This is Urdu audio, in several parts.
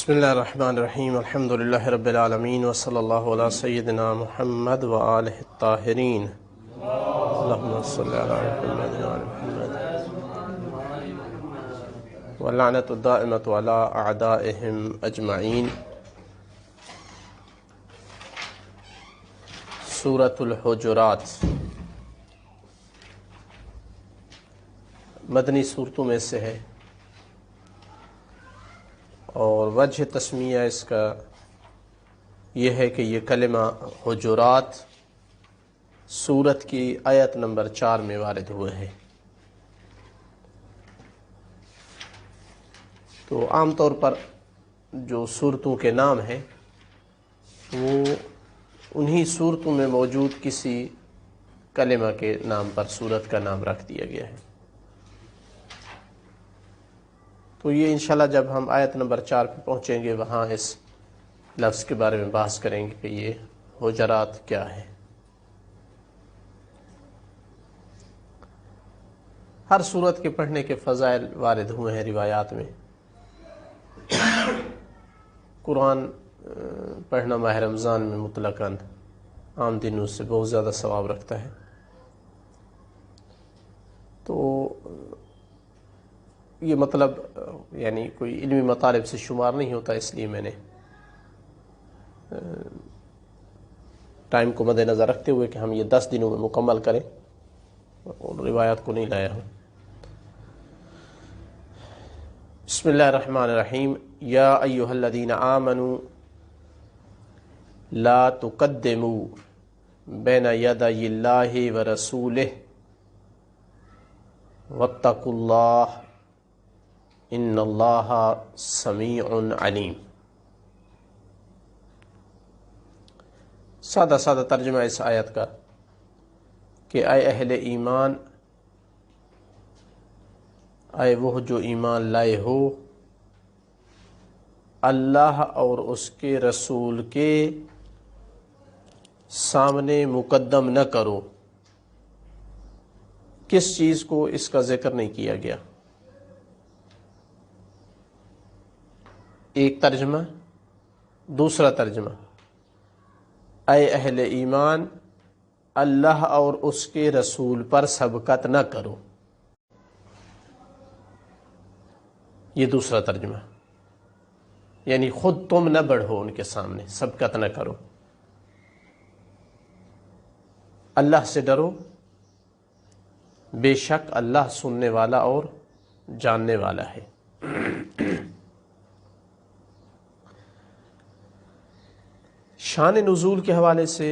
بسم اللہ الرحمن الرحیم الحمد للہ رب العالمین وصلی اللہ علی سیدنا محمد وآلہ الطاہرین اللہم صلی علی محمد وآل محمد واللعنۃ الدائمۃ علی اعدائہم اجمعین۔ سورۃ الحجرات مدنی صورتوں میں سے ہے، اور وجہ تسمیہ اس کا یہ ہے کہ یہ کلمہ حجرات سورت کی آیت نمبر 4 میں وارد ہوئے ہیں۔ تو عام طور پر جو صورتوں کے نام ہیں وہ انہی صورتوں میں موجود کسی کلمہ کے نام پر صورت کا نام رکھ دیا گیا ہے۔ تو یہ انشاءاللہ جب ہم آیت نمبر 4 پہ پہنچیں گے وہاں اس لفظ کے بارے میں بحث کریں گے کہ یہ حجرات کیا ہے۔ ہر صورت کے پڑھنے کے فضائل وارد ہوئے ہیں روایات میں۔ قرآن پڑھنا ماہ رمضان میں مطلقاً عام دنوں سے بہت زیادہ ثواب رکھتا ہے۔ تو یہ مطلب یعنی کوئی علمی مطالب سے شمار نہیں ہوتا، اس لیے میں نے ٹائم کو مد نظر رکھتے ہوئے کہ ہم یہ 10 دنوں میں مکمل کریں اور روایات کو نہیں لایا ہوں۔ بسم اللہ الرحمن الرحیم۔ یا ایھا الذین آمنوا لا تقدموا بین یدی اللہ ورسولہ واتقوا اللہ ان اللہ سمیع علیم۔ سادہ سادہ ترجمہ اس آیت کا کہ اے اہل ایمان، اے وہ جو ایمان لائے ہو، اللہ اور اس کے رسول کے سامنے مقدم نہ کرو۔ کس چیز کو؟ اس کا ذکر نہیں کیا گیا۔ ایک ترجمہ۔ دوسرا ترجمہ، اے اہل ایمان، اللہ اور اس کے رسول پر سبقت نہ کرو۔ یہ دوسرا ترجمہ، یعنی خود تم نہ بڑھو ان کے سامنے، سبقت نہ کرو۔ اللہ سے ڈرو، بے شک اللہ سننے والا اور جاننے والا ہے۔ شان نزول کے حوالے سے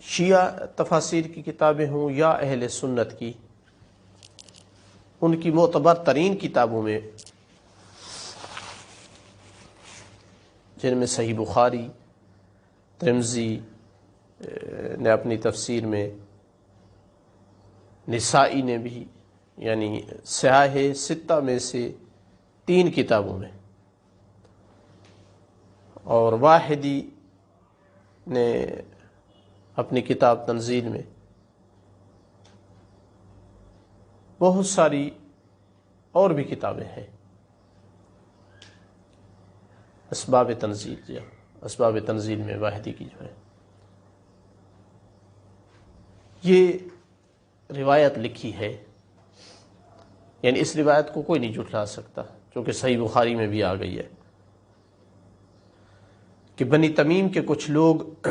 شیعہ تفاسیر کی کتابیں ہوں یا اہل سنت کی، ان کی معتبر ترین کتابوں میں جن میں صحیح بخاری، ترمذی نے اپنی تفسیر میں، نسائی نے بھی، یعنی صحاح 6 میں سے 3 کتابوں میں، اور واحدی نے اپنی کتاب تنزیل میں، بہت ساری اور بھی کتابیں ہیں۔ اسباب تنزیل یا اسباب تنزیل میں واحدی کی جو ہے یہ روایت لکھی ہے، یعنی اس روایت کو کوئی نہیں جھٹلا سکتا، چونکہ صحیح بخاری میں بھی آ گئی ہے کہ بنی تمیم کے کچھ لوگ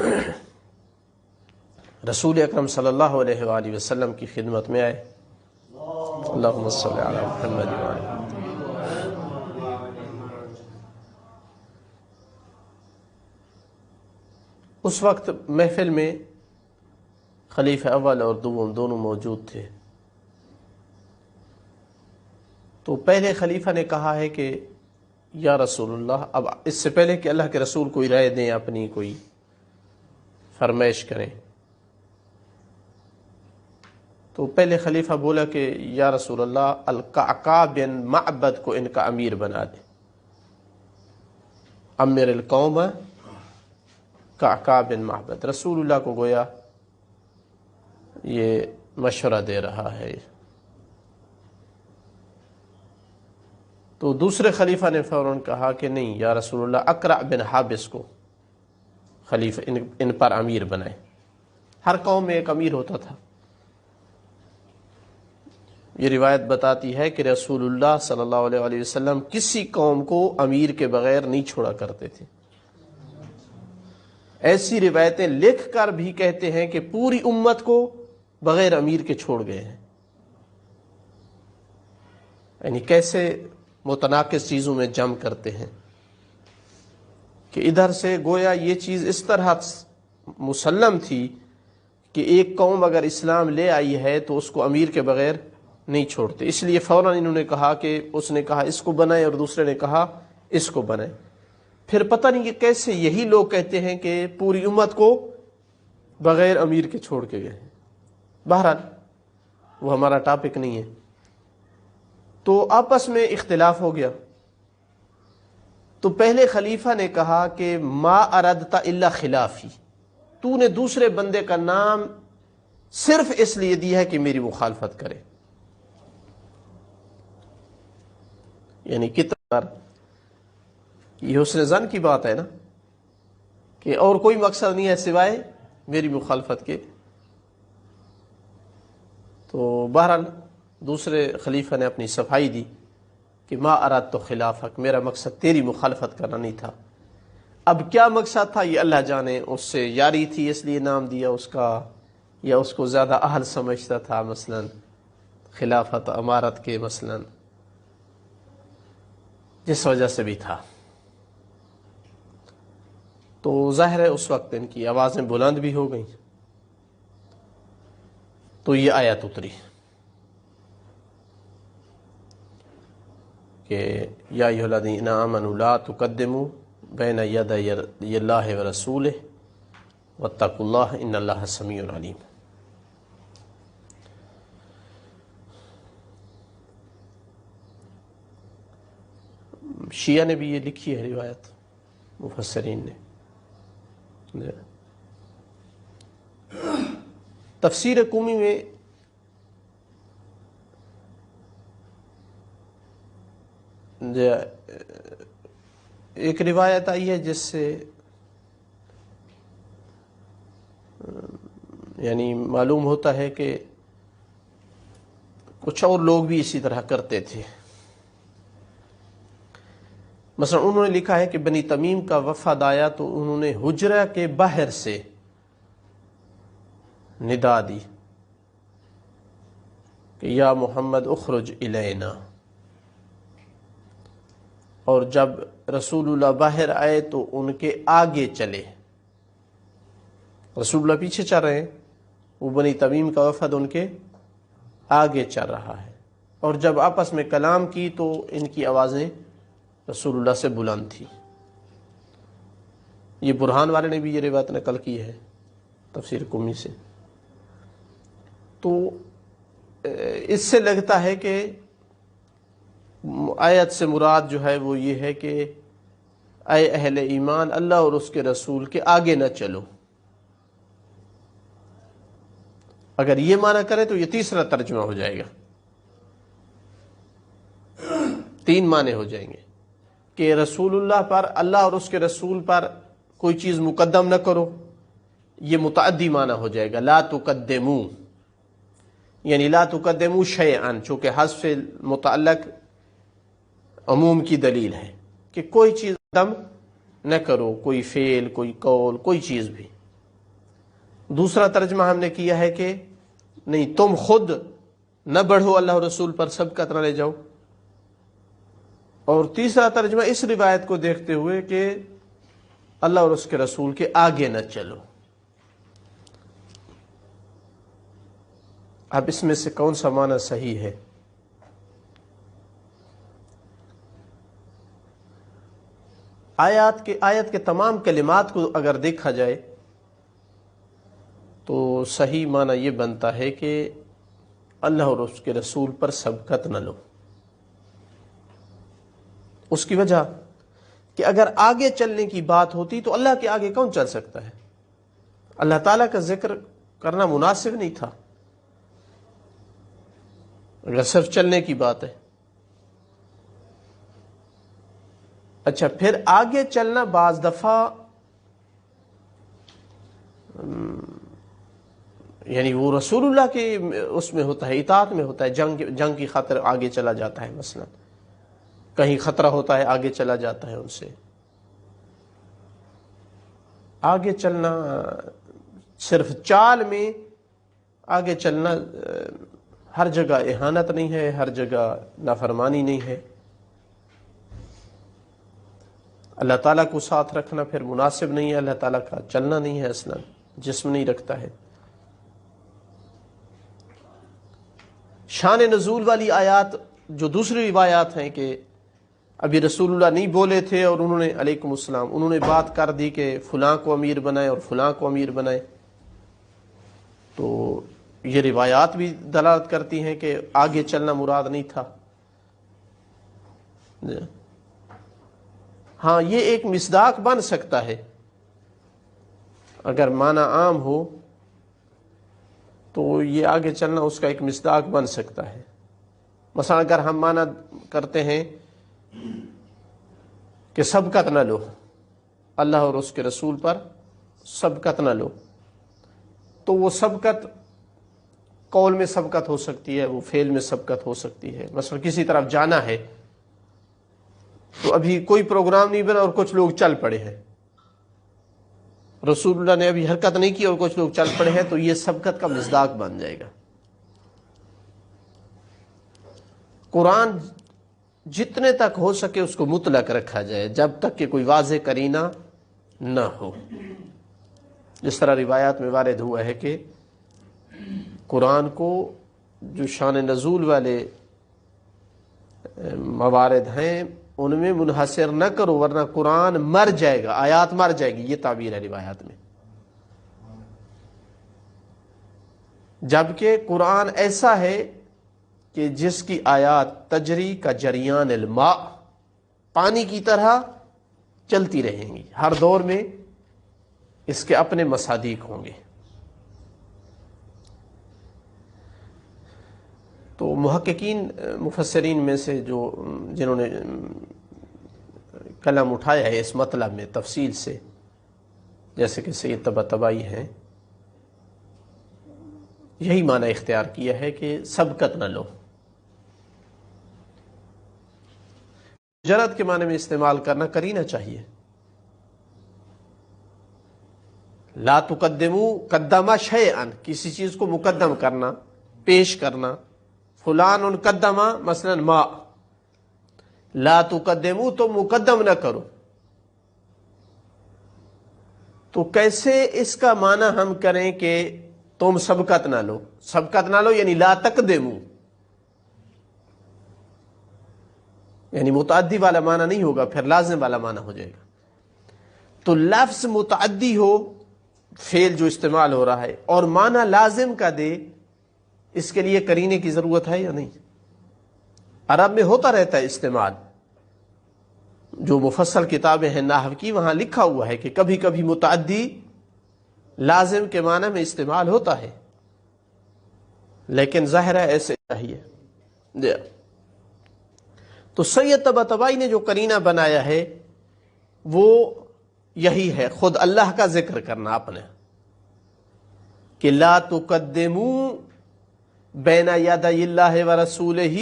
رسول اکرم صلی اللہ علیہ وآلہ وسلم کی خدمت میں آئے۔ اللہم صلی علی محمد وآلہ۔ اس وقت محفل میں خلیفہ اول اور دوم دونوں موجود تھے۔ تو پہلے خلیفہ نے کہا ہے کہ یا رسول اللہ، اب اس سے پہلے کہ اللہ کے رسول کوئی رائے دیں، اپنی کوئی فرمائش کریں، تو پہلے خلیفہ بولا کہ یا رسول اللہ، القعقاع بن معبد کو ان کا امیر بنا دے، امیر القوم قعقاع بن معبد۔ رسول اللہ کو گویا یہ مشورہ دے رہا ہے۔ تو دوسرے خلیفہ نے فوراً کہا کہ نہیں یا رسول اللہ، اقرع بن حابس کو خلیفہ ان پر امیر بنائے۔ ہر قوم میں ایک امیر ہوتا تھا۔ یہ روایت بتاتی ہے کہ رسول اللہ صلی اللہ علیہ وسلم کسی قوم کو امیر کے بغیر نہیں چھوڑا کرتے تھے۔ ایسی روایتیں لکھ کر بھی کہتے ہیں کہ پوری امت کو بغیر امیر کے چھوڑ گئے ہیں۔ یعنی کیسے متناقض چیزوں میں جم کرتے ہیں کہ ادھر سے گویا یہ چیز اس طرح مسلم تھی کہ ایک قوم اگر اسلام لے آئی ہے تو اس کو امیر کے بغیر نہیں چھوڑتے، اس لیے فوراً انہوں نے کہا کہ اس نے کہا اس کو بنائے اور دوسرے نے کہا اس کو بنائے۔ پھر پتہ نہیں کہ کیسے یہی لوگ کہتے ہیں کہ پوری امت کو بغیر امیر کے چھوڑ کے گئے۔ بہرحال وہ ہمارا ٹاپک نہیں ہے۔ تو آپس میں اختلاف ہو گیا۔ تو پہلے خلیفہ نے کہا کہ ما اردت الا خلافی، تو نے دوسرے بندے کا نام صرف اس لیے دیا ہے کہ میری مخالفت کرے۔ یعنی کتنا یہ حسن ظن کی بات ہے نا، کہ اور کوئی مقصد نہیں ہے سوائے میری مخالفت کے۔ تو بہرحال دوسرے خلیفہ نے اپنی صفائی دی کہ ما ارادت خلافک، میرا مقصد تیری مخالفت کرنا نہیں تھا۔ اب کیا مقصد تھا یہ اللہ جانے، اس سے یاری تھی اس لیے نام دیا اس کا، یا اس کو زیادہ اہل سمجھتا تھا مثلا خلافت امارت کے، مثلا جس وجہ سے بھی تھا۔ تو ظاہر ہے اس وقت ان کی آوازیں بلند بھی ہو گئیں، تو یہ آیت اتری کہ یا ایھا الذین آمنوا لا تقدموا بین یدی اللہ ورسولہ واتقوا اللہ ان اللہ سمیع علیم۔ شیعہ نے بھی یہ لکھی ہے روایت، مفسرین نے۔ تفسیر قومی میں ایک روایت آئی ہے جس سے یعنی معلوم ہوتا ہے کہ کچھ اور لوگ بھی اسی طرح کرتے تھے۔ مثلا انہوں نے لکھا ہے کہ بنی تمیم کا وفد آیا تو انہوں نے حجرہ کے باہر سے ندا دی کہ یا محمد اخرج الینا، اور جب رسول اللہ باہر آئے تو ان کے آگے چلے۔ رسول اللہ پیچھے چل رہے ہیں، وہ بنی تمیم کا وفد ان کے آگے چل رہا ہے، اور جب آپس میں کلام کی تو ان کی آوازیں رسول اللہ سے بلند تھی۔ یہ برہان والے نے بھی یہ روایت نقل کی ہے تفسیر قمی سے۔ تو اس سے لگتا ہے کہ آیت سے مراد جو ہے وہ یہ ہے کہ اے اہل ایمان، اللہ اور اس کے رسول کے آگے نہ چلو۔ اگر یہ معنی کرے تو یہ تیسرا ترجمہ ہو جائے گا، تین معنی ہو جائیں گے کہ رسول اللہ پر، اللہ اور اس کے رسول پر کوئی چیز مقدم نہ کرو، یہ متعدی معنی ہو جائے گا۔ لا تقدمو یعنی لا تقدمو شیئا، چونکہ حذف متعلق عموم کی دلیل ہے کہ کوئی چیز قدم نہ کرو، کوئی فعل، کوئی قول، کوئی چیز بھی۔ دوسرا ترجمہ ہم نے کیا ہے کہ نہیں، تم خود نہ بڑھو اللہ اور رسول پر، سبقت نہ لے جاؤ۔ اور تیسرا ترجمہ اس روایت کو دیکھتے ہوئے کہ اللہ اور اس کے رسول کے آگے نہ چلو۔ اب اس میں سے کون سا معنی صحیح ہے؟ آیت کے تمام کلمات کو اگر دیکھا جائے تو صحیح معنی یہ بنتا ہے کہ اللہ اور اس کے رسول پر سبقت نہ لو۔ اس کی وجہ کہ اگر آگے چلنے کی بات ہوتی تو اللہ کے آگے کون چل سکتا ہے؟ اللہ تعالیٰ کا ذکر کرنا مناسب نہیں تھا اگر صرف چلنے کی بات ہے۔ اچھا، پھر آگے چلنا بعض دفعہ یعنی وہ رسول اللہ کے اس میں ہوتا ہے، اطاعت میں ہوتا ہے، جنگ کی خاطر آگے چلا جاتا ہے، مثلا کہیں خطرہ ہوتا ہے آگے چلا جاتا ہے ان سے. آگے چلنا صرف چال میں آگے چلنا ہر جگہ اہانت نہیں ہے، ہر جگہ نافرمانی نہیں ہے. اللہ تعالیٰ کو ساتھ رکھنا پھر مناسب نہیں ہے، اللہ تعالیٰ کا چلنا نہیں ہے، اصلا جسم نہیں رکھتا ہے. شان نزول والی آیات جو دوسری روایات ہیں کہ ابھی رسول اللہ نہیں بولے تھے اور انہوں نے علیکم السلام انہوں نے بات کر دی کہ فلاں کو امیر بنائے اور فلاں کو امیر بنائے، تو یہ روایات بھی دلالت کرتی ہیں کہ آگے چلنا مراد نہیں تھا. ہاں، یہ ایک مصداق بن سکتا ہے اگر معنی عام ہو تو یہ آگے چلنا اس کا ایک مصداق بن سکتا ہے. مثلا اگر ہم معنی کرتے ہیں کہ سبقت نہ لو، اللہ اور اس کے رسول پر سبقت نہ لو، تو وہ سبقت قول میں سبقت ہو سکتی ہے، وہ فعل میں سبقت ہو سکتی ہے. مثلا کسی طرف جانا ہے تو ابھی کوئی پروگرام نہیں بنا اور کچھ لوگ چل پڑے ہیں، رسول اللہ نے ابھی حرکت نہیں کی اور کچھ لوگ چل پڑے ہیں، تو یہ سبقت کا مصداق بن جائے گا. قرآن جتنے تک ہو سکے اس کو مطلق رکھا جائے جب تک کہ کوئی واضح قرینہ نہ ہو. جس طرح روایات میں وارد ہوا ہے کہ قرآن کو جو شان نزول والے موارد ہیں ان میں منحصر نہ کرو ورنہ قرآن مر جائے گا، آیات مر جائے گی، یہ تعبیر ہے روایات میں. جبکہ قرآن ایسا ہے کہ جس کی آیات تجری کا جریان الماء، پانی کی طرح چلتی رہیں گی، ہر دور میں اس کے اپنے مصادیق ہوں گے. تو محققین مفسرین میں سے جنہوں نے کلام اٹھایا ہے اس مطلب میں تفصیل سے، جیسے کہ سید طباطبائی ہیں، یہی معنی اختیار کیا ہے کہ سبقت نہ لو. مجرد کے معنی میں استعمال کرنا قرینہ چاہیے. لا تقدمو قدم شیئا، کسی چیز کو مقدم کرنا، پیش کرنا. فلان قدم مثلا ما، لا تقدمو تو مقدم نہ کرو. تو کیسے اس کا معنی ہم کریں کہ تم سبقت نہ لو؟ سبقت نہ لو یعنی لا تقدمو، یعنی متعدی والا معنی نہیں ہوگا، پھر لازم والا معنی ہو جائے گا. تو لفظ متعدی ہو، فعل جو استعمال ہو رہا ہے، اور معنی لازم کا دے، اس کے لیے قرینے کی ضرورت ہے یا نہیں؟ عرب میں ہوتا رہتا ہے استعمال. جو مفصل کتابیں ہیں نحو کی، وہاں لکھا ہوا ہے کہ کبھی کبھی متعدی لازم کے معنی میں استعمال ہوتا ہے، لیکن ظاہر ہے ایسے چاہیے. تو سید طباطبائی نے جو قرینہ بنایا ہے وہ یہی ہے، خود اللہ کا ذکر کرنا اپنے، کہ لا تقدموا بین یدی اللہ ورسولہ،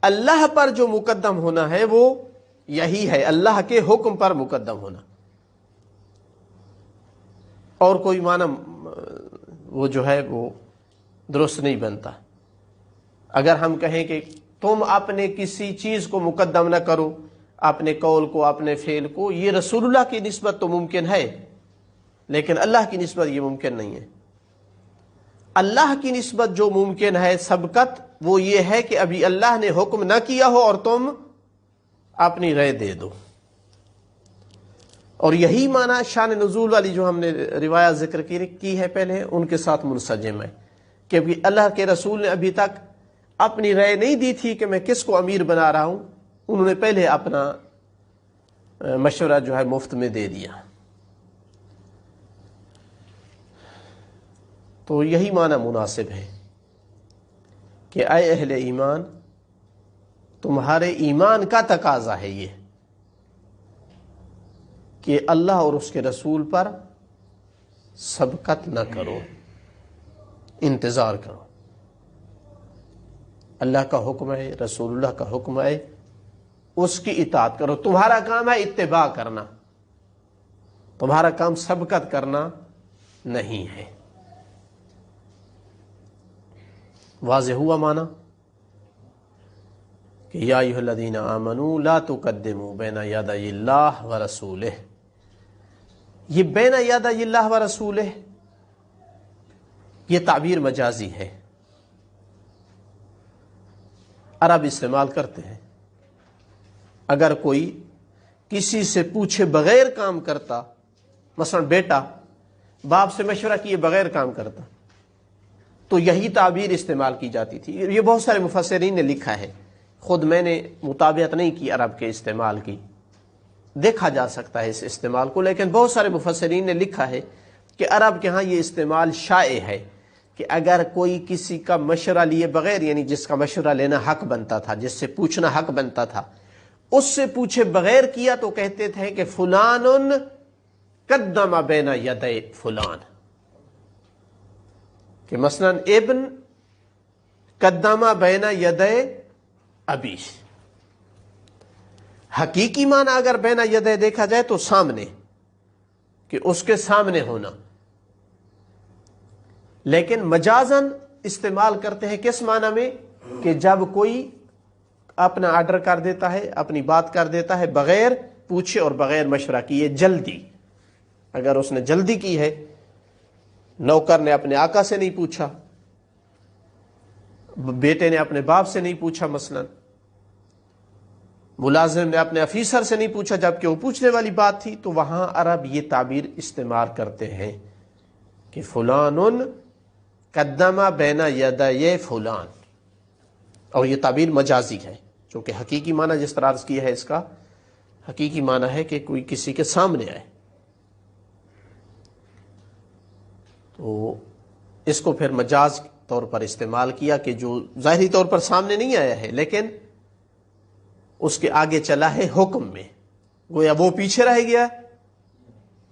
اللہ پر جو مقدم ہونا ہے وہ یہی ہے، اللہ کے حکم پر مقدم ہونا. اور کوئی معنی وہ جو ہے وہ درست نہیں بنتا. اگر ہم کہیں کہ تم اپنے کسی چیز کو مقدم نہ کرو، اپنے قول کو، اپنے فعل کو، یہ رسول اللہ کی نسبت تو ممکن ہے لیکن اللہ کی نسبت یہ ممکن نہیں ہے. اللہ کی نسبت جو ممکن ہے سبقت، وہ یہ ہے کہ ابھی اللہ نے حکم نہ کیا ہو اور تم اپنی رائے دے دو. اور یہی معنی شان نزول والی جو ہم نے روایت ذکر کی ہے پہلے، ان کے ساتھ منسجم ہے کہ اللہ کے رسول نے ابھی تک اپنی رائے نہیں دی تھی کہ میں کس کو امیر بنا رہا ہوں، انہوں نے پہلے اپنا مشورہ جو ہے مفت میں دے دیا. تو یہی معنی مناسب ہے کہ اے اہل ایمان، تمہارے ایمان کا تقاضا ہے یہ کہ اللہ اور اس کے رسول پر سبقت نہ کرو، انتظار کرو۔ اللہ کا حکم ہے، رسول اللہ کا حکم ہے، اس کی اطاعت کرو۔ تمہارا کام ہے اتباع کرنا، تمہارا کام سبقت کرنا نہیں ہے۔ واضح ہوا معنی کہ یا ایھا الذین آمنوا لا تقدموا بین یدی اللہ ورسولہ۔ یہ بین یدی اللہ ورسولہ یہ تعبیر مجازی ہے، عرب استعمال کرتے ہیں۔ اگر کوئی کسی سے پوچھے بغیر کام کرتا، مثلا بیٹا باپ سے مشورہ کیے بغیر کام کرتا، تو یہی تعبیر استعمال کی جاتی تھی۔ یہ بہت سارے مفسرین نے لکھا ہے، خود میں نے مطابقت نہیں کی عرب کے استعمال کی، دیکھا جا سکتا ہے اس استعمال کو، لیکن بہت سارے مفسرین نے لکھا ہے کہ عرب کے ہاں یہ استعمال شائع ہے کہ اگر کوئی کسی کا مشورہ لیے بغیر، یعنی جس کا مشورہ لینا حق بنتا تھا، جس سے پوچھنا حق بنتا تھا، اس سے پوچھے بغیر کیا تو کہتے تھے کہ فلان قدم بین یدی فلان، کہ مثلا ابن قدم بین یدی ابی۔ حقیقی معنی اگر بین یدی دیکھا جائے تو سامنے، کہ اس کے سامنے ہونا، لیکن مجازن استعمال کرتے ہیں کس معنی میں کہ جب کوئی اپنا آرڈر کر دیتا ہے، اپنی بات کر دیتا ہے بغیر پوچھے اور بغیر مشورہ کیے، جلدی۔ اگر اس نے جلدی کی ہے، نوکر نے اپنے آقا سے نہیں پوچھا، بیٹے نے اپنے باپ سے نہیں پوچھا، مثلا ملازم نے اپنے افیسر سے نہیں پوچھا جبکہ وہ پوچھنے والی بات تھی، تو وہاں عرب یہ تعبیر استعمال کرتے ہیں کہ فلان قدم بین یدی فلان، اور یہ تعبیر مجازی ہے، چونکہ حقیقی معنی جس طرح عرض کیا ہے، اس کا حقیقی معنی ہے کہ کوئی کسی کے سامنے آئے۔ تو اس کو پھر مجاز طور پر استعمال کیا کہ جو ظاہری طور پر سامنے نہیں آیا ہے، لیکن اس کے آگے چلا ہے حکم میں، گویا وہ پیچھے رہ گیا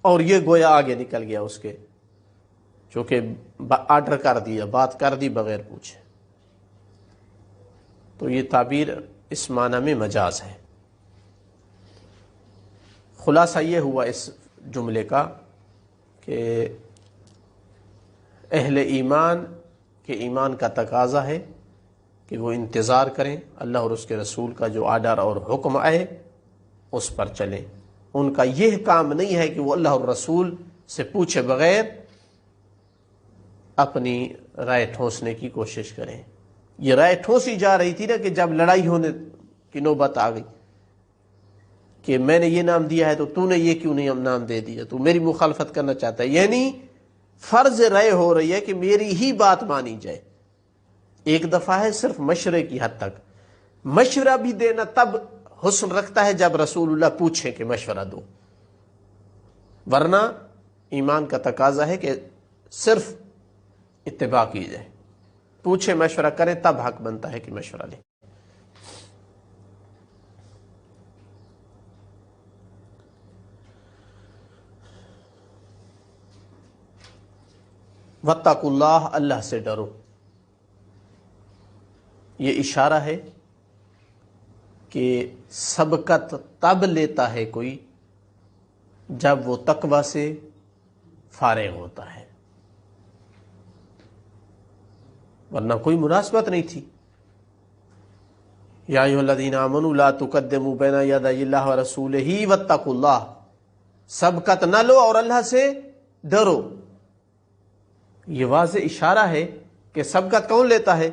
اور یہ گویا آگے نکل گیا اس کے، چونکہ آرڈر کر دیا، بات کر دی بغیر پوچھے۔ تو یہ تعبیر اس معنی میں مجاز ہے۔ خلاصہ یہ ہوا اس جملے کا کہ اہل ایمان کے ایمان کا تقاضا ہے کہ وہ انتظار کریں، اللہ اور اس کے رسول کا جو آرڈر اور حکم آئے اس پر چلیں۔ ان کا یہ کام نہیں ہے کہ وہ اللہ اور رسول سے پوچھے بغیر اپنی رائے ٹھونسنے کی کوشش کریں۔ یہ رائے ٹھونسی جا رہی تھی نا کہ جب لڑائی ہونے کی نوبت آ گئی کہ میں نے یہ نام دیا ہے تو تو نے یہ کیوں نہیں نام دے دیا، تو میری مخالفت کرنا چاہتا ہے، یعنی فرض رائے ہو رہی ہے کہ میری ہی بات مانی جائے۔ ایک دفعہ ہے صرف مشورے کی حد تک، مشورہ بھی دینا تب حسن رکھتا ہے جب رسول اللہ پوچھیں کہ مشورہ دو، ورنہ ایمان کا تقاضا ہے کہ صرف اتباع کی جائے، پوچھے مشورہ کریں تب حق بنتا ہے کہ مشورہ لیں۔ واتقوا اللہ، اللہ سے ڈرو۔ یہ اشارہ ہے کہ سبقت تب لیتا ہے کوئی جب وہ تقوی سے فارغ ہوتا ہے، ورنہ کوئی مناسبت نہیں تھی۔ یا ایھا الذین آمنوا لا تقدموا بین یدی اللہ ورسولہ واتقوا اللہ، سبقت نہ لو اور اللہ سے ڈرو۔ یہ واضح اشارہ ہے کہ سبقت کون لیتا ہے؟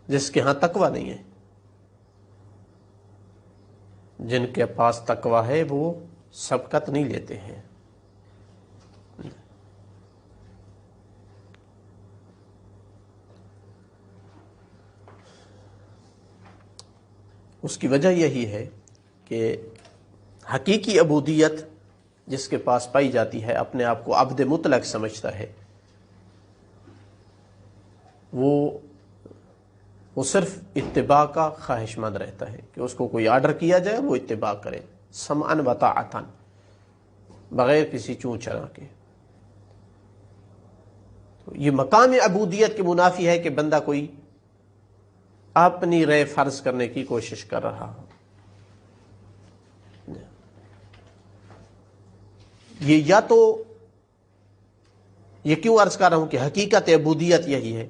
جس کے ہاں تقوی نہیں ہے۔ جن کے پاس تقوی ہے وہ سبقت نہیں لیتے ہیں۔ اس کی وجہ یہی ہے کہ حقیقی عبودیت جس کے پاس پائی جاتی ہے، اپنے آپ کو عبد مطلق سمجھتا ہے، وہ صرف اتباع کا خواہش مند رہتا ہے کہ اس کو کوئی آرڈر کیا جائے وہ اتباع کرے، سمعا و طاعتا، بغیر کسی چوں چرا کے. تو یہ مقام عبودیت کے منافی ہے کہ بندہ کوئی اپنی رائے فرض کرنے کی کوشش کر رہا ہو. یہ یا تو یہ کیوں عرض کر رہا ہوں کہ حقیقت عبودیت یہی ہے،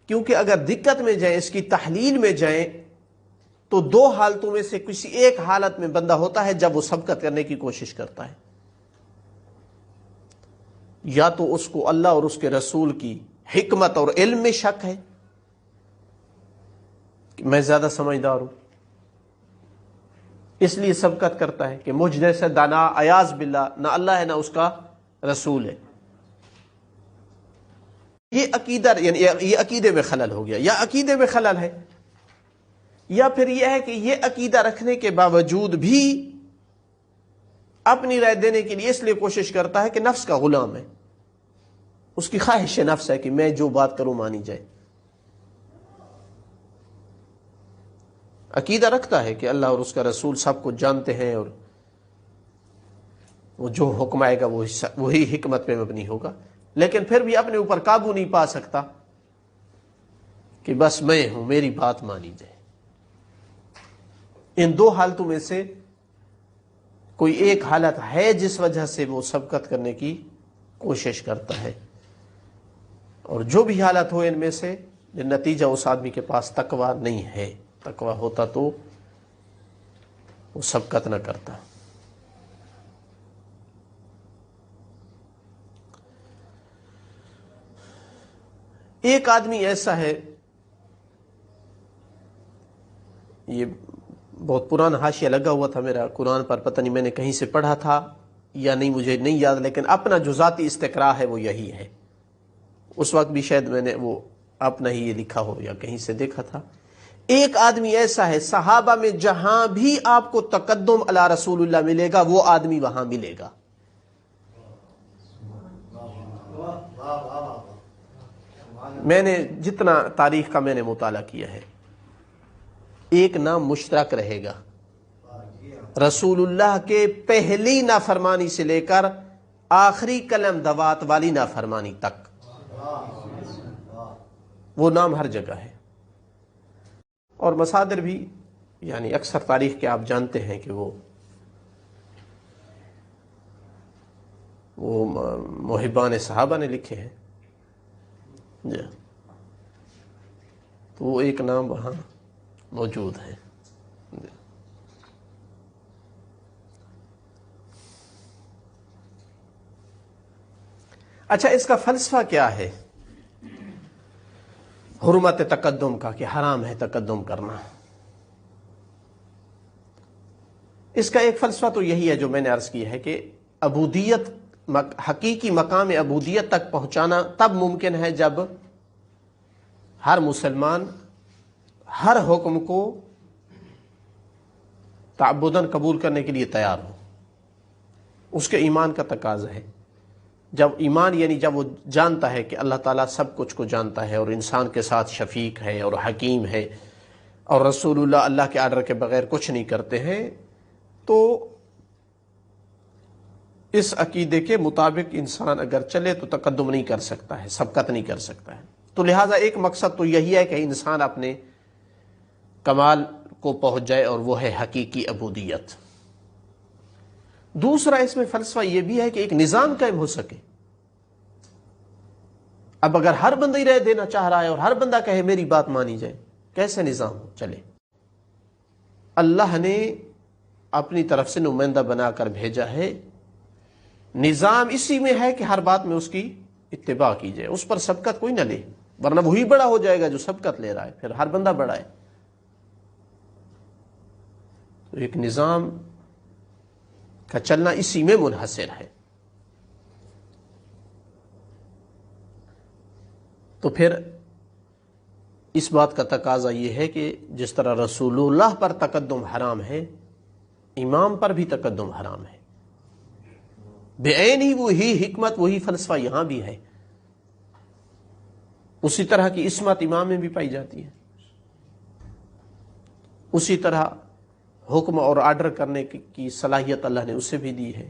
کیونکہ اگر دقت میں جائیں، اس کی تحلیل میں جائیں، تو دو حالتوں میں سے کسی ایک حالت میں بندہ ہوتا ہے جب وہ سبقت کرنے کی کوشش کرتا ہے. یا تو اس کو اللہ اور اس کے رسول کی حکمت اور علم میں شک ہے کہ میں زیادہ سمجھدار ہوں، اس لیے سبقت کرتا ہے کہ مجھ جیسے دانا ایاز باللہ نہ اللہ ہے نہ اس کا رسول ہے. یہ عقیدہ یعنی یہ عقیدے میں خلل ہو گیا، یا عقیدے میں خلل ہے، یا پھر یہ ہے کہ یہ عقیدہ رکھنے کے باوجود بھی اپنی رائے دینے کے لیے اس لیے کوشش کرتا ہے کہ نفس کا غلام ہے، اس کی خواہش نفس ہے کہ میں جو بات کروں مانی جائے. عقیدہ رکھتا ہے کہ اللہ اور اس کا رسول سب کچھ جانتے ہیں اور وہ جو حکم آئے گا وہی حکمت پہ مبنی ہوگا، لیکن پھر بھی اپنے اوپر قابو نہیں پا سکتا کہ بس میں ہوں، میری بات مانی جائے. ان دو حالتوں میں سے کوئی ایک حالت ہے جس وجہ سے وہ سبقت کرنے کی کوشش کرتا ہے، اور جو بھی حالت ہو ان میں سے نتیجہ اس آدمی کے پاس تقویٰ نہیں ہے. تقویٰ ہوتا تو وہ سبقت نہ کرتا. ایک آدمی ایسا ہے، یہ بہت پرانا حاشیہ لگا ہوا تھا میرا قرآن پر، پتہ نہیں میں نے کہیں سے پڑھا تھا یا نہیں، مجھے نہیں یاد، لیکن اپنا جو ذاتی استقراء ہے وہ یہی ہے. اس وقت بھی شاید میں نے وہ اپنا ہی یہ لکھا ہو یا کہیں سے دیکھا تھا. ایک آدمی ایسا ہے، صحابہ میں جہاں بھی آپ کو تقدم علی رسول اللہ ملے گا وہ آدمی وہاں ملے گا. میں نے جتنا تاریخ کا میں نے مطالعہ کیا ہے، ایک نام مشترک رہے گا، رسول اللہ کے پہلی نافرمانی سے لے کر آخری کلم دوات والی نافرمانی تک، وہ نام ہر جگہ ہے. اور مصادر بھی یعنی اکثر تاریخ کے آپ جانتے ہیں کہ وہ محبان صحابہ نے لکھے ہیں. جی، تو وہ ایک نام وہاں موجود ہے. اچھا، اس کا فلسفہ کیا ہے حرمت تقدم کا، کہ حرام ہے تقدم کرنا؟ اس کا ایک فلسفہ تو یہی ہے جو میں نے عرض کی ہے کہ عبودیت، حقیقی مقام عبودیت تک پہنچانا تب ممکن ہے جب ہر مسلمان ہر حکم کو تعبداً قبول کرنے کے لیے تیار ہو. اس کے ایمان کا تقاضا ہے. جب ایمان یعنی جب وہ جانتا ہے کہ اللہ تعالیٰ سب کچھ کو جانتا ہے اور انسان کے ساتھ شفیق ہے اور حکیم ہے اور رسول اللہ کے آرڈر کے بغیر کچھ نہیں کرتے ہیں، تو اس عقیدے کے مطابق انسان اگر چلے تو تقدم نہیں کر سکتا ہے، سبقت نہیں کر سکتا ہے. تو لہٰذا ایک مقصد تو یہی ہے کہ انسان اپنے کمال کو پہنچ جائے، اور وہ ہے حقیقی عبودیت. دوسرا اس میں فلسفہ یہ بھی ہے کہ ایک نظام قائم ہو سکے. اب اگر ہر بندہ ہی رہ دینا چاہ رہا ہے اور ہر بندہ کہے میری بات مانی جائے، کیسے نظام چلے؟ اللہ نے اپنی طرف سے نمائندہ بنا کر بھیجا ہے. نظام اسی میں ہے کہ ہر بات میں اس کی اتباع کی جائے، اس پر سبقت کوئی نہ لے، ورنہ وہی بڑا ہو جائے گا جو سبقت لے رہا ہے، پھر ہر بندہ بڑا ہے. تو ایک نظام کا چلنا اسی میں منحصر ہے. تو پھر اس بات کا تقاضا یہ ہے کہ جس طرح رسول اللہ پر تقدم حرام ہے، امام پر بھی تقدم حرام ہے. بعین ہی وہی حکمت، وہی فلسفہ یہاں بھی ہے. اسی طرح کی عصمت امام میں بھی پائی جاتی ہے، اسی طرح حکم اور آرڈر کرنے کی صلاحیت اللہ نے اسے بھی دی ہے.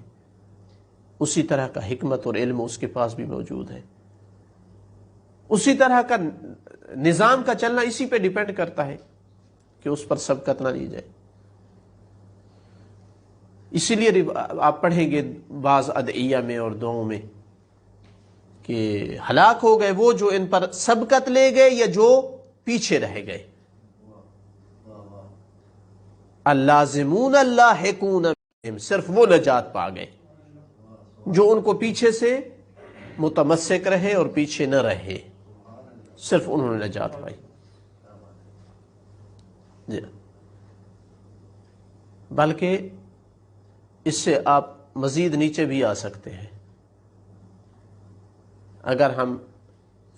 اسی طرح کا حکمت اور علم اس کے پاس بھی موجود ہے. اسی طرح کا نظام کا چلنا اسی پہ ڈیپینڈ کرتا ہے کہ اس پر سبقت نہ لی جائے. اسی لیے آپ پڑھیں گے بعض ادعیہ میں اور دعاؤں میں کہ ہلاک ہو گئے وہ جو ان پر سبقت لے گئے یا جو پیچھے رہ گئے. اللازمون اللاحقون بہم، صرف وہ نجات پا گئے جو ان کو پیچھے سے متمسک رہے اور پیچھے نہ رہے، صرف انہوں نے نجات پائی. جی، بلکہ اس سے آپ مزید نیچے بھی آ سکتے ہیں. اگر ہم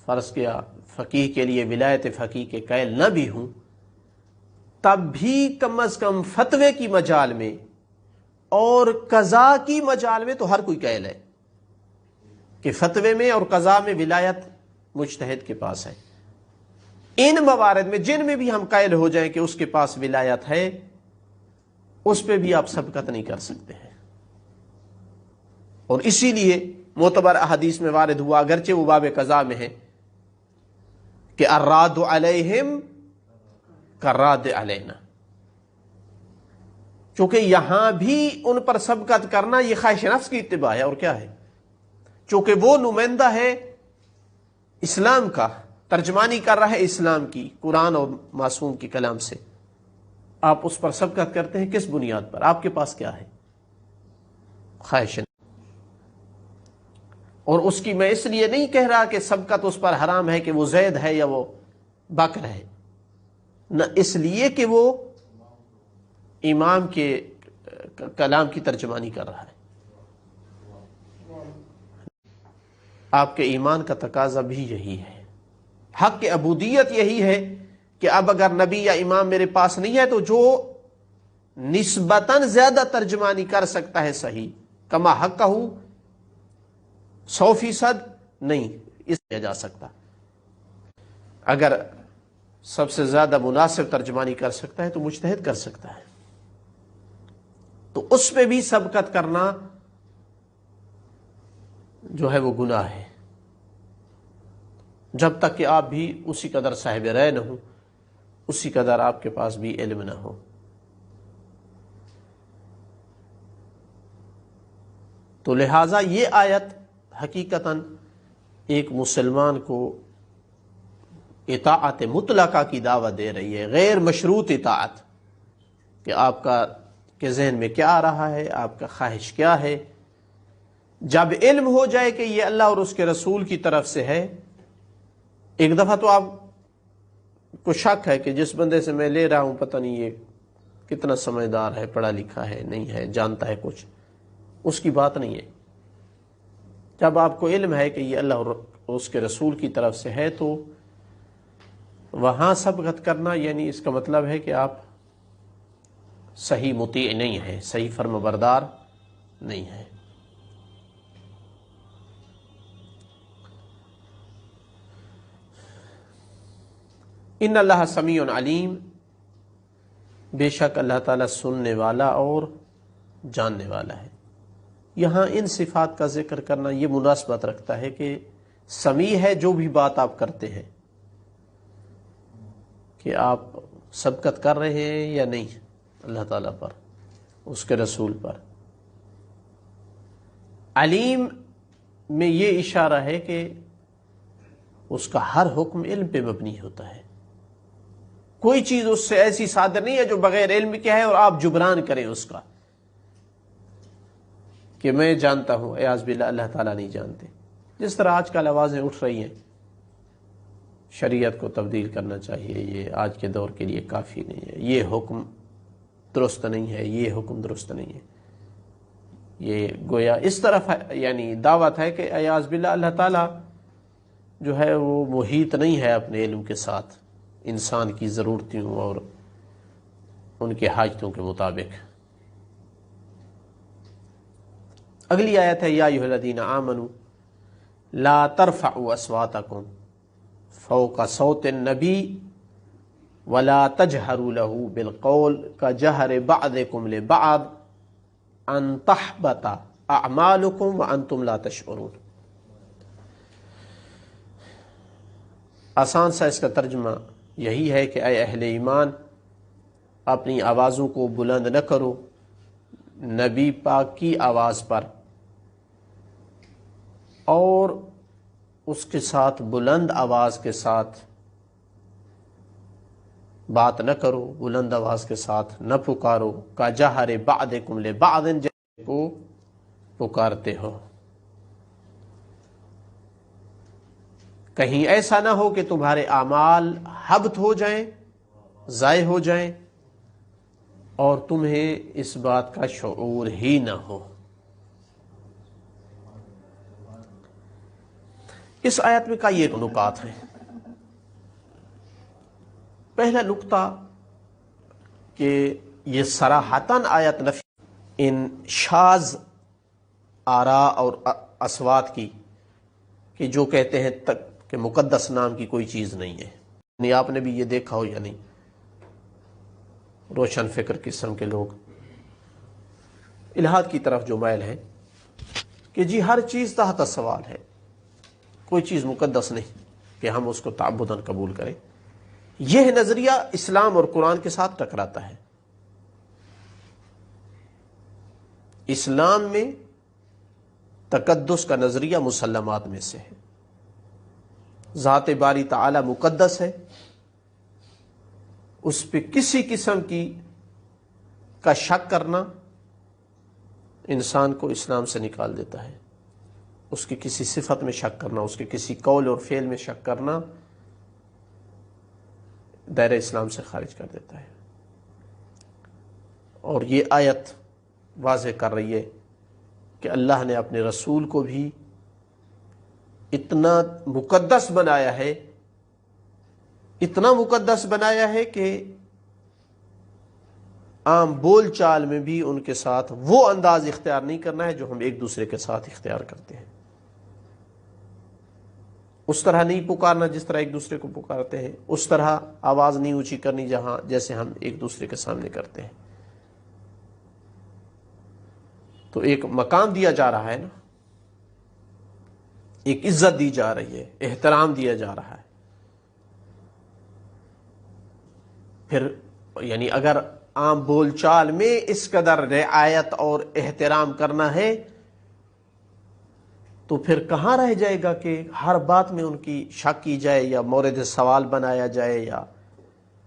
فرض کیا فقیہ کے لیے ولایت فقیہ کے قائل نہ بھی ہوں، تب بھی کم از کم فتوے کی مجال میں اور قضاء کی مجال میں تو ہر کوئی قائل ہے کہ فتوے میں اور قضاء میں ولایت مجتہد کے پاس ہے. ان موارد میں جن میں بھی ہم قائل ہو جائیں کہ اس کے پاس ولایت ہے، اس پہ بھی آپ سبقت نہیں کر سکتے ہیں. اور اسی لیے معتبر احادیث میں وارد ہوا، اگرچہ وہ باب قضاء میں ہے، کہ الراد علیہم کالراد علینا، چونکہ یہاں بھی ان پر سبقت کرنا یہ خواہش نفس کی اتباع ہے. اور کیا ہے؟ چونکہ وہ نمائندہ ہے اسلام کا، ترجمانی کر رہا ہے اسلام کی، قرآن اور معصوم کی کلام سے. آپ اس پر سبقت کرتے ہیں کس بنیاد پر؟ آپ کے پاس کیا ہے؟ خواہش. اور اس کی میں اس لیے نہیں کہہ رہا کہ سبقت اس پر حرام ہے کہ وہ زید ہے یا وہ بکر ہے، نہ، اس لیے کہ وہ امام کے کلام کی ترجمانی کر رہا ہے. آپ کے ایمان کا تقاضا بھی یہی ہے، حق کی عبودیت یہی ہے کہ اب اگر نبی یا امام میرے پاس نہیں ہے تو جو نسبتاً زیادہ ترجمانی کر سکتا ہے صحیح، کما حق ہوں 100% نہیں اس کیا جا سکتا. اگر سب سے زیادہ مناسب ترجمانی کر سکتا ہے تو مجتہد کر سکتا ہے. تو اس پہ بھی سبقت کرنا جو ہے وہ گناہ ہے، جب تک کہ آپ بھی اسی قدر صاحب رائے نہ ہو، اسی قدر آپ کے پاس بھی علم نہ ہو. تو لہٰذا یہ آیت حقیقتاً ایک مسلمان کو اطاعت مطلقہ کی دعوت دے رہی ہے، غیر مشروط اطاعت، کہ آپ کا کے ذہن میں کیا آ رہا ہے، آپ کا خواہش کیا ہے. جب علم ہو جائے کہ یہ اللہ اور اس کے رسول کی طرف سے ہے، ایک دفعہ تو آپ کو شک ہے کہ جس بندے سے میں لے رہا ہوں پتہ نہیں یہ کتنا سمجھدار ہے، پڑھا لکھا ہے نہیں ہے، جانتا ہے کچھ، اس کی بات نہیں ہے. جب آپ کو علم ہے کہ یہ اللہ اور اس کے رسول کی طرف سے ہے تو وہاں سبقت کرنا یعنی اس کا مطلب ہے کہ آپ صحیح مطیع نہیں ہیں، صحیح فرم بردار نہیں ہیں. ان اللہ سمیع علیم، بے شک اللہ تعالیٰ سننے والا اور جاننے والا ہے. یہاں ان صفات کا ذکر کرنا یہ مناسبت رکھتا ہے کہ سمیع ہے جو بھی بات آپ کرتے ہیں، کہ آپ سبقت کر رہے ہیں یا نہیں اللہ تعالیٰ پر، اس کے رسول پر. علیم میں یہ اشارہ ہے کہ اس کا ہر حکم علم پہ مبنی ہوتا ہے. کوئی چیز اس سے ایسی صادر نہیں ہے جو بغیر علم کے ہے اور آپ جبران کریں اس کا کہ میں جانتا ہوں، اعاذ باللہ اللہ تعالیٰ نہیں جانتے. جس طرح آج کل آوازیں اٹھ رہی ہیں شریعت کو تبدیل کرنا چاہیے، یہ آج کے دور کے لیے کافی نہیں ہے، یہ حکم درست نہیں ہے، یہ حکم درست نہیں ہے، یہ گویا اس طرف یعنی دعوت ہے کہ اعاذ باللہ اللہ تعالیٰ جو ہے وہ محیط نہیں ہے اپنے علم کے ساتھ انسان کی ضرورتوں اور ان کے حاجتوں کے مطابق. اگلی آیت ہے یا ایھا الذین آمنوا لا ترفعوا اصواتکم فوق صوت النبی ولا تجهروا له بالقول كجهر بعضكم لبعض ان تحبط اعمالکم وانتم لا تشعرون. آسان سا اس کا ترجمہ یہی ہے کہ اے اہل ایمان، اپنی آوازوں کو بلند نہ کرو نبی پاک کی آواز پر، اور اس کے ساتھ بلند آواز کے ساتھ بات نہ کرو، بلند آواز کے ساتھ نہ پکارو، کا جہر بعضکم لبعض، جیسے کو پکارتے ہو. کہیں ایسا نہ ہو کہ تمہارے اعمال حبط ہو جائیں، ضائع ہو جائیں، اور تمہیں اس بات کا شعور ہی نہ ہو. اس آیت میں کئی ایک نکات ہیں. پہلا نکتہ کہ یہ صراحتاً آیت نفی ان شاذ آراء اور اصوات کی، کہ جو کہتے ہیں کہ مقدس نام کی کوئی چیز نہیں ہے. نہیں، آپ نے بھی یہ دیکھا ہو یا نہیں، روشن فکر قسم کے لوگ الہاد کی طرف جو مائل ہیں کہ جی ہر چیز تحت سوال ہے، کوئی چیز مقدس نہیں کہ ہم اس کو تعبداً قبول کریں. یہ نظریہ اسلام اور قرآن کے ساتھ ٹکراتا ہے. اسلام میں تقدس کا نظریہ مسلمات میں سے ہے. ذات باری تعالی مقدس ہے، اس پہ کسی قسم کا شک کرنا انسان کو اسلام سے نکال دیتا ہے. اس کی کسی صفت میں شک کرنا، اس کے کسی قول اور فعل میں شک کرنا دائرہ اسلام سے خارج کر دیتا ہے. اور یہ آیت واضح کر رہی ہے کہ اللہ نے اپنے رسول کو بھی اتنا مقدس بنایا ہے، اتنا مقدس بنایا ہے کہ عام بول چال میں بھی ان کے ساتھ وہ انداز اختیار نہیں کرنا ہے جو ہم ایک دوسرے کے ساتھ اختیار کرتے ہیں. اس طرح نہیں پکارنا جس طرح ایک دوسرے کو پکارتے ہیں، اس طرح آواز نہیں اونچی کرنی جیسے ہم ایک دوسرے کے سامنے کرتے ہیں. تو ایک مقام دیا جا رہا ہے نا، ایک عزت دی جا رہی ہے، احترام دیا جا رہا ہے. پھر یعنی اگر عام بول چال میں اس قدر رعایت اور احترام کرنا ہے تو پھر کہاں رہ جائے گا کہ ہر بات میں ان کی شک کی جائے یا مورد سوال بنایا جائے یا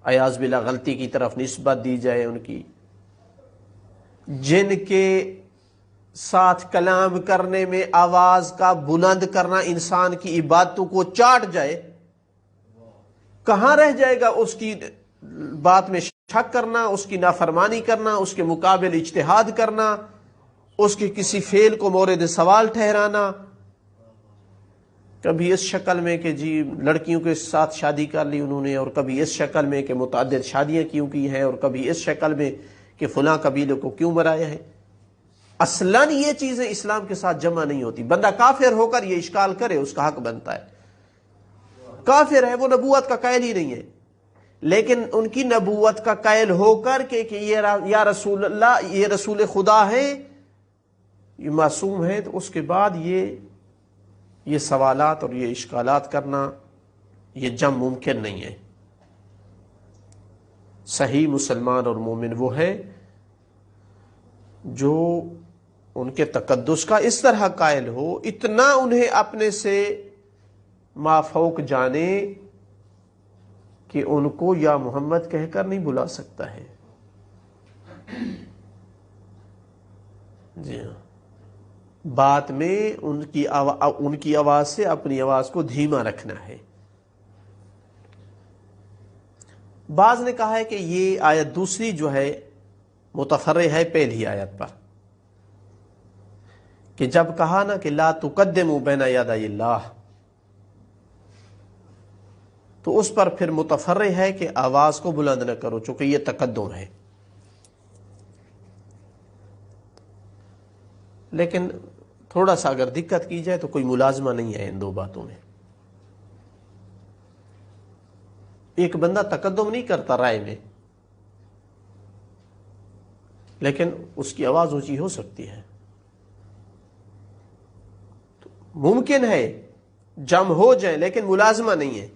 عیاذ باللہ غلطی کی طرف نسبت دی جائے ان کی. جن کے ساتھ کلام کرنے میں آواز کا بلند کرنا انسان کی عبادتوں کو چاٹ جائے، کہاں رہ جائے گا اس کی بات میں شک کرنا، اس کی نافرمانی کرنا، اس کے مقابل اجتہاد کرنا، اس کے کسی فعل کو مورد سوال ٹھہرانا. کبھی اس شکل میں کہ جی لڑکیوں کے ساتھ شادی کر لی انہوں نے، اور کبھی اس شکل میں کہ متعدد شادیاں کیوں کی ہیں، اور کبھی اس شکل میں کہ فلاں قبیلے کو کیوں مرایا ہے. اصلاً یہ چیزیں اسلام کے ساتھ جمع نہیں ہوتی. بندہ کافر ہو کر یہ اشکال کرے اس کا حق بنتا ہے. کافر ہے، وہ نبوت کا قائل ہی نہیں ہے، لیکن ان کی نبوت کا قائل ہو کر کہ یہ یا رسول اللہ، یہ رسول خدا ہے، یہ معصوم ہے، تو اس کے بعد یہ سوالات اور یہ اشکالات کرنا، یہ جم ممکن نہیں ہے. صحیح مسلمان اور مومن وہ ہے جو ان کے تقدس کا اس طرح قائل ہو، اتنا انہیں اپنے سے مافوق جانے کہ ان کو یا محمد کہہ کر نہیں بلا سکتا ہے. جی ہاں، بات میں ان کی آواز سے اپنی آواز کو دھیما رکھنا ہے. بعض نے کہا ہے کہ یہ آیت دوسری جو ہے متفرع ہے پہلی آیت پر، کہ جب کہا نا کہ لا تقدموا بین یدی اللہ، تو اس پر پھر متفرع ہے کہ آواز کو بلند نہ کرو، چونکہ یہ تقدم ہے. لیکن تھوڑا سا اگر دقت کی جائے تو کوئی ملازمہ نہیں ہے ان دو باتوں میں. ایک بندہ تقدم نہیں کرتا رائے میں، لیکن اس کی آواز اونچی ہو سکتی ہے. ممکن ہے جم ہو جائیں لیکن ملازمہ نہیں ہے.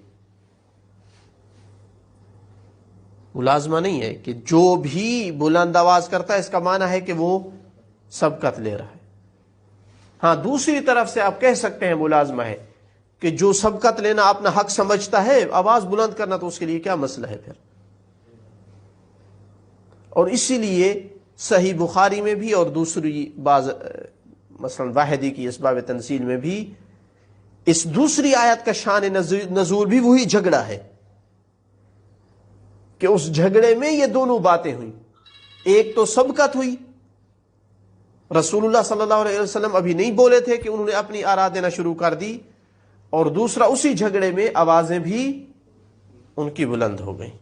ملازمہ نہیں ہے کہ جو بھی بلند آواز کرتا ہے اس کا معنی ہے کہ وہ سبقت لے رہا ہے. ہاں دوسری طرف سے آپ کہہ سکتے ہیں ملازمہ ہے کہ جو سبقت لینا اپنا حق سمجھتا ہے آواز بلند کرنا تو اس کے لیے کیا مسئلہ ہے پھر. اور اسی لیے صحیح بخاری میں بھی اور دوسری بعض مثلا واحدی کی اسباب تنزیل میں بھی اس دوسری آیت کا شان نزول بھی وہی جھگڑا ہے کہ اس جھگڑے میں یہ دونوں باتیں ہوئیں. ایک تو سبقت ہوئی، رسول اللہ صلی اللہ علیہ وسلم ابھی نہیں بولے تھے کہ انہوں نے اپنی آرا دینا شروع کر دی، اور دوسرا اسی جھگڑے میں آوازیں بھی ان کی بلند ہو گئیں.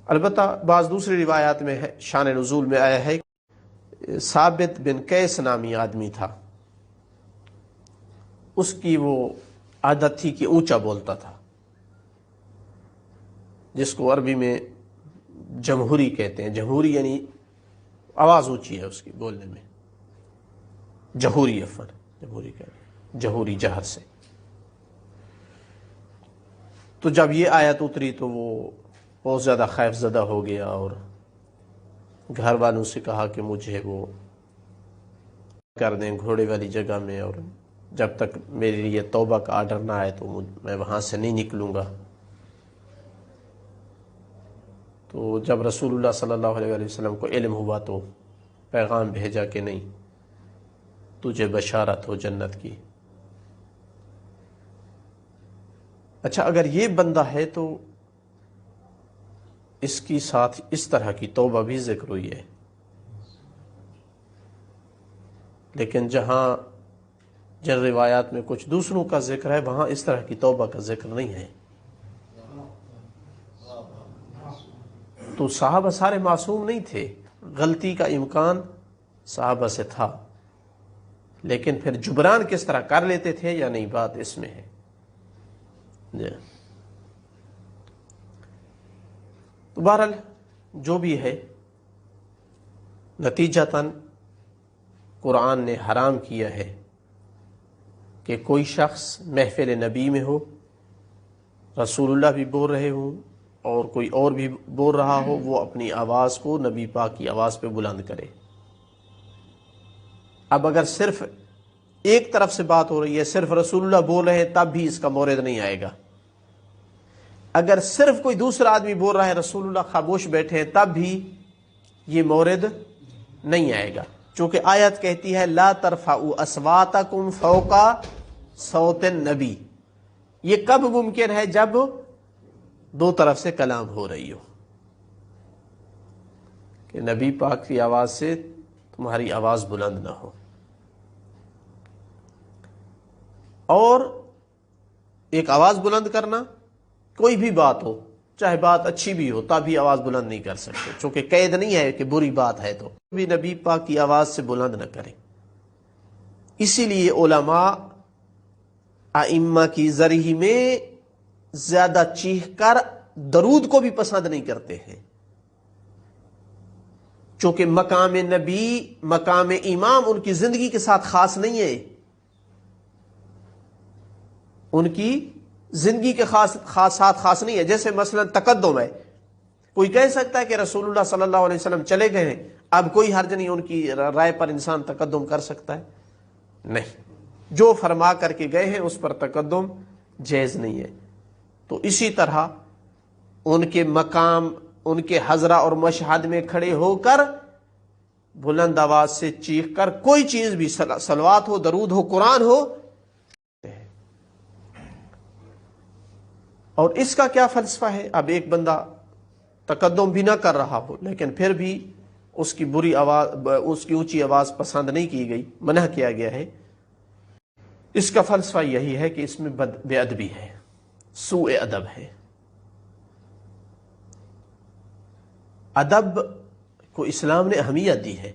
البتہ بعض دوسری روایات میں ہے شان نزول میں آیا ہے ثابت بن قیس نامی آدمی تھا، اس کی وہ عادت تھی کہ اونچا بولتا تھا، جس کو عربی میں جمہوری کہتے ہیں. جمہوری یعنی آواز اونچی ہے اس کی بولنے میں، جہوری جمہوری کہتے ہیں، جہوری جہر سے. تو جب یہ آیت اتری تو وہ بہت زیادہ خوف زدہ ہو گیا اور گھر والوں سے کہا کہ مجھے وہ کر دیں گھوڑے والی جگہ میں، اور جب تک میرے لیے توبہ کا آرڈر نہ آئے تو میں وہاں سے نہیں نکلوں گا. تو جب رسول اللہ صلی اللہ علیہ وسلم کو علم ہوا تو پیغام بھیجا کہ نہیں، تجھے بشارت ہو جنت کی. اچھا اگر یہ بندہ ہے تو اس کی ساتھ اس طرح کی توبہ بھی ذکر ہوئی ہے، لیکن جہاں جن روایات میں کچھ دوسروں کا ذکر ہے وہاں اس طرح کی توبہ کا ذکر نہیں ہے. تو صحابہ سارے معصوم نہیں تھے، غلطی کا امکان صحابہ سے تھا، لیکن پھر جبران کس طرح کر لیتے تھے یا نہیں بات اس میں ہے. تو بہرحال جو بھی ہے نتیجتاً قرآن نے حرام کیا ہے کہ کوئی شخص محفل نبی میں ہو، رسول اللہ بھی بول رہے ہوں اور کوئی اور بھی بول رہا ہو، وہ اپنی آواز کو نبی پاک کی آواز پہ بلند کرے. اب اگر صرف ایک طرف سے بات ہو رہی ہے، صرف رسول اللہ بول رہے ہیں، تب بھی اس کا مورد نہیں آئے گا. اگر صرف کوئی دوسرا آدمی بول رہا ہے رسول اللہ خاموش بیٹھے ہیں، تب بھی یہ مورد نہیں آئے گا، چونکہ آیت کہتی ہے لا ترفعوا اصواتکم فوق صوت النبی. یہ کب ممکن ہے؟ جب دو طرف سے کلام ہو رہی ہو، کہ نبی پاک کی آواز سے تمہاری آواز بلند نہ ہو. اور ایک آواز بلند کرنا، کوئی بھی بات ہو، چاہے بات اچھی بھی ہو تب آواز بلند نہیں کر سکتے، چونکہ قید نہیں ہے کہ بری بات ہے تو بھی نبی پاک کی آواز سے بلند نہ کریں. اسی لیے علماء ائمہ کی ذریعہ میں زیادہ چیخ کر درود کو بھی پسند نہیں کرتے ہیں، چونکہ مقام نبی، مقام امام ان کی زندگی کے ساتھ خاص نہیں ہے، ان کی زندگی کے ساتھ خاص نہیں ہے. جیسے مثلا تقدم ہے، کوئی کہہ سکتا ہے کہ رسول اللہ صلی اللہ علیہ وسلم چلے گئے ہیں، اب کوئی حرج نہیں، ان کی رائے پر انسان تقدم کر سکتا ہے؟ نہیں، جو فرما کر کے گئے ہیں اس پر تقدم جائز نہیں ہے. تو اسی طرح ان کے مقام، ان کے حضرہ اور مشہد میں کھڑے ہو کر بلند آواز سے چیخ کر کوئی چیز بھی، صلوات ہو، درود ہو، قرآن ہو. اور اس کا کیا فلسفہ ہے؟ اب ایک بندہ تقدم بھی نہ کر رہا ہو لیکن پھر بھی اس کی بری آواز، اس کی اونچی آواز پسند نہیں کی گئی، منع کیا گیا ہے. اس کا فلسفہ یہی ہے کہ اس میں بے ادبی ہے، سوء ادب ہے. ادب کو اسلام نے اہمیت دی ہے،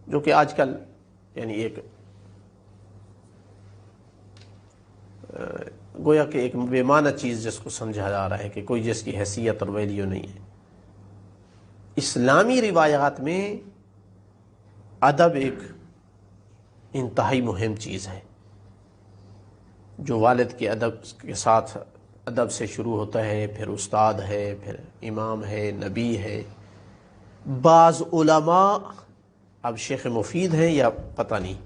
جو کہ آج کل یعنی ایک گویا کہ ایک بے معنی چیز جس کو سمجھا جا رہا ہے کہ کوئی جس کی حیثیت اور ویلیو نہیں ہے. اسلامی روایات میں ادب ایک انتہائی مہم چیز ہے، جو والد کے ادب کے ساتھ ادب سے شروع ہوتا ہے، پھر استاد ہے، پھر امام ہے، نبی ہے۔ بعض علماء، اب شیخ مفید ہیں یا پتہ نہیں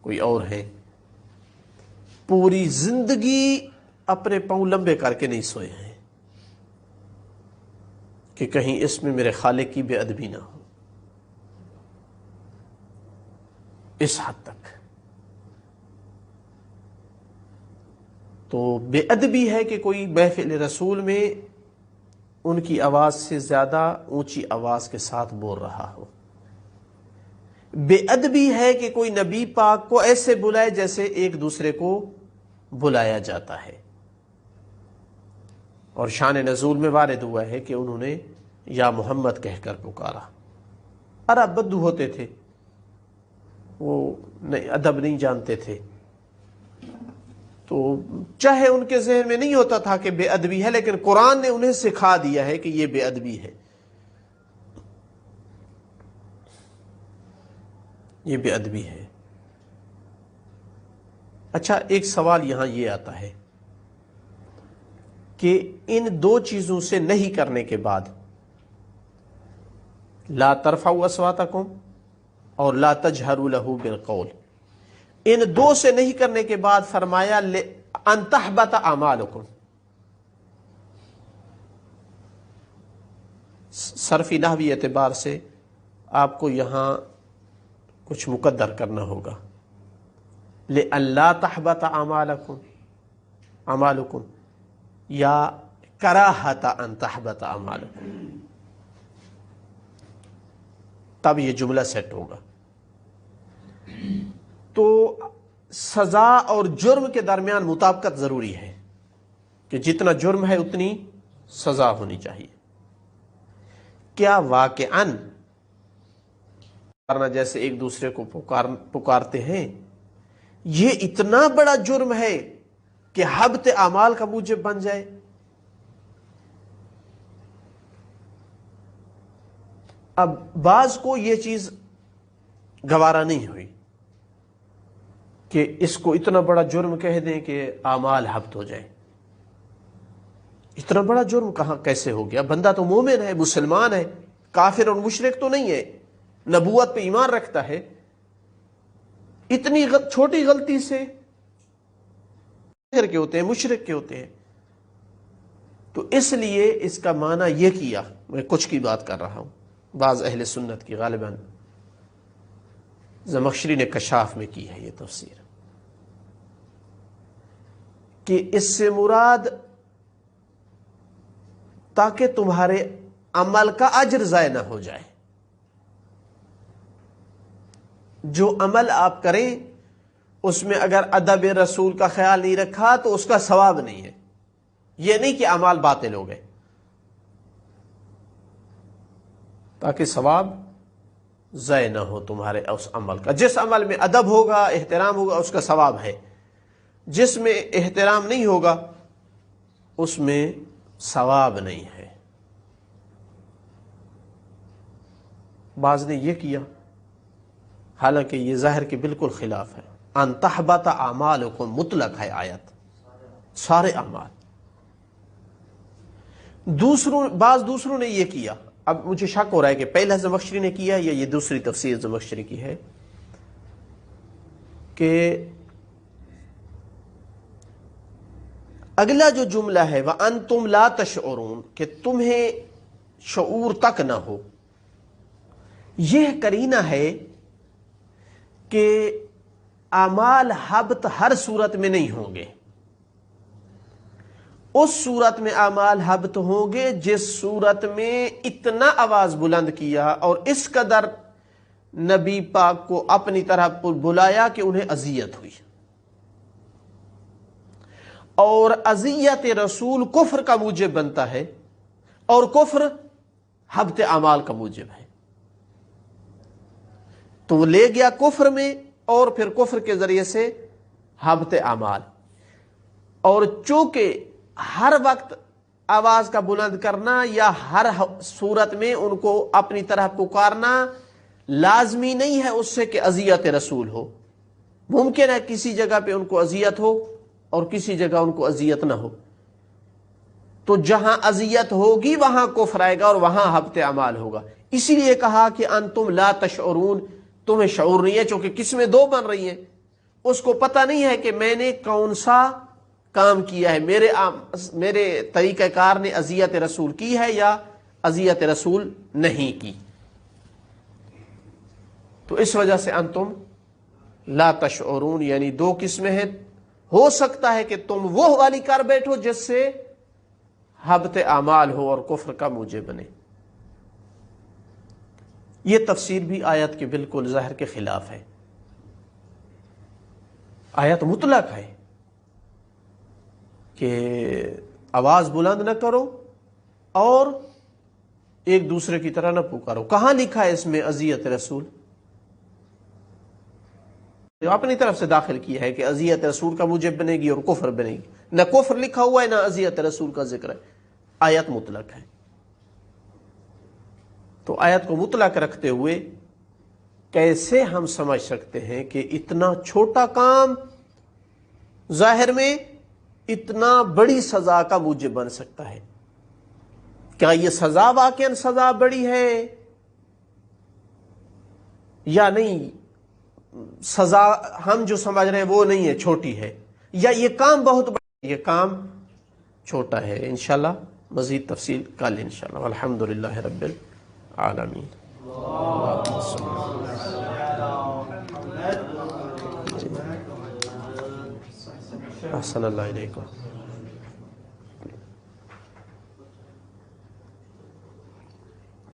کوئی اور ہیں، پوری زندگی اپنے پاؤں لمبے کر کے نہیں سوئے ہیں کہ کہیں اس میں میرے خالق کی بے ادبی نہ ہو، اس حد تک۔ تو بے ادبی ہے کہ کوئی محفل رسول میں ان کی آواز سے زیادہ اونچی آواز کے ساتھ بول رہا ہو۔ بے ادبی ہے کہ کوئی نبی پاک کو ایسے بلائے جیسے ایک دوسرے کو بلایا جاتا ہے۔ اور شان نزول میں وارد ہوا ہے کہ انہوں نے یا محمد کہہ کر پکارا۔ عرب بدو ہوتے تھے، وہ ادب نہیں جانتے تھے، تو چاہے ان کے ذہن میں نہیں ہوتا تھا کہ بے ادبی ہے، لیکن قرآن نے انہیں سکھا دیا ہے کہ یہ بے ادبی ہے، یہ بے ادبی ہے۔ اچھا، ایک سوال یہاں یہ آتا ہے کہ ان دو چیزوں سے نہیں کرنے کے بعد، لا ترفعوا اصواتکم اور لا تجہروا لہ بالقول، ان دو سے نہیں کرنے کے بعد فرمایا ان تحبط اعمالکم۔ صرفی نحوی اعتبار سے آپ کو یہاں کچھ مقدر کرنا ہوگا، لئلا تحبط اعمالکم یا کراہت ان تحبط اعمالکم، تب یہ جملہ سیٹ ہوگا۔ تو سزا اور جرم کے درمیان مطابقت ضروری ہے کہ جتنا جرم ہے اتنی سزا ہونی چاہیے۔ کیا واقعاً جیسے ایک دوسرے کو پکارتے ہیں یہ اتنا بڑا جرم ہے کہ حبط اعمال کا موجب بن جائے؟ اب بعض کو یہ چیز گوارا نہیں ہوئی کہ اس کو اتنا بڑا جرم کہہ دیں کہ اعمال حبط ہو جائے۔ اتنا بڑا جرم کہاں کیسے ہو گیا؟ بندہ تو مومن ہے، مسلمان ہے، کافر اور مشرک تو نہیں ہے، نبوت پہ ایمان رکھتا ہے، اتنی چھوٹی غلطی سے کافر کے ہوتے ہیں، مشرک کے ہوتے ہیں۔ تو اس لیے اس کا معنی یہ کیا، میں کچھ کی بات کر رہا ہوں، بعض اہل سنت کی، غالباً زمخشری نے کشاف میں کی ہے یہ تفسیر، کہ اس سے مراد تاکہ تمہارے عمل کا اجر ضائع نہ ہو جائے، جو عمل آپ کریں اس میں اگر ادب رسول کا خیال نہیں رکھا تو اس کا ثواب نہیں ہے۔ یہ نہیں کہ اعمال باطل ہو گئے، تاکہ ثواب ضائع نہ ہو تمہارے اس عمل کا۔ جس عمل میں ادب ہوگا، احترام ہوگا، اس کا ثواب ہے، جس میں احترام نہیں ہوگا اس میں ثواب نہیں ہے۔ بعض نے یہ کیا، حالانکہ یہ ظاہر کے بالکل خلاف ہے۔ ان تحبط اعمالکم مطلق ہے آیت، سارے اعمال۔ بعض دوسروں نے یہ کیا، اب مجھے شک ہو رہا ہے کہ پہلا زمخشری نے کیا یا یہ دوسری تفسیر زمخشری کی ہے، کہ اگلا جو جملہ ہے وَأَنْتُمْ لَا تَشْعُرُونَ، کہ تمہیں شعور تک نہ ہو، یہ قرینہ ہے کہ اعمال حبط ہر صورت میں نہیں ہوں گے۔ اس صورت میں اعمال حبط ہوں گے جس صورت میں اتنا آواز بلند کیا اور اس قدر نبی پاک کو اپنی طرف بلایا کہ انہیں اذیت ہوئی، اور اذیت رسول کفر کا موجب بنتا ہے، اور کفر حبط اعمال کا موجب ہے۔ تو وہ لے گیا کفر میں، اور پھر کفر کے ذریعے سے حبط اعمال۔ اور چونکہ ہر وقت آواز کا بلند کرنا یا ہر صورت میں ان کو اپنی طرح پکارنا لازمی نہیں ہے اس سے کہ اذیت رسول ہو، ممکن ہے کسی جگہ پہ ان کو اذیت ہو اور کسی جگہ ان کو اذیت نہ ہو، تو جہاں اذیت ہوگی وہاں کفر آئے گا اور وہاں حبط اعمال ہوگا۔ اسی لیے کہا کہ انتم لا تشعرون، تمہیں شعور نہیں ہے، چونکہ قسمیں دو بن رہی ہیں، اس کو پتہ نہیں ہے کہ میں نے کون سا کام کیا ہے، میرے طریقہ کار نے اذیت رسول کی ہے یا اذیت رسول نہیں کی۔ تو اس وجہ سے انتم لا تشعرون، یعنی دو قسمیں ہیں۔ ہو سکتا ہے کہ تم وہ والی کر بیٹھو جس سے حبط اعمال ہو اور کفر کا موجب بنے۔ یہ تفسیر بھی آیت کے بالکل ظاہر کے خلاف ہے۔ آیت مطلق ہے کہ آواز بلند نہ کرو اور ایک دوسرے کی طرح نہ پکارو۔ کہاں لکھا ہے اس میں اذیت رسول؟ اپنی طرف سے داخل کیا ہے کہ اذیت رسول کا موجب بنے گی اور کفر بنے گی، نہ کفر لکھا ہوا ہے نہ اذیت رسول کا ذکر ہے، آیت مطلق ہے۔ تو آیت کو مطلق رکھتے ہوئے کیسے ہم سمجھ سکتے ہیں کہ اتنا چھوٹا کام ظاہر میں اتنا بڑی سزا کا موجب بن سکتا ہے؟ کیا یہ سزا واقعاً سزا بڑی ہے یا نہیں؟ سزا ہم جو سمجھ رہے ہیں وہ نہیں ہے، چھوٹی ہے، یا یہ کام بہت بڑا، یہ کام چھوٹا ہے؟ انشاءاللہ مزید تفصیل کل انشاءاللہ۔ والحمدللہ رب العالمین۔ احسن اللہ علیکم۔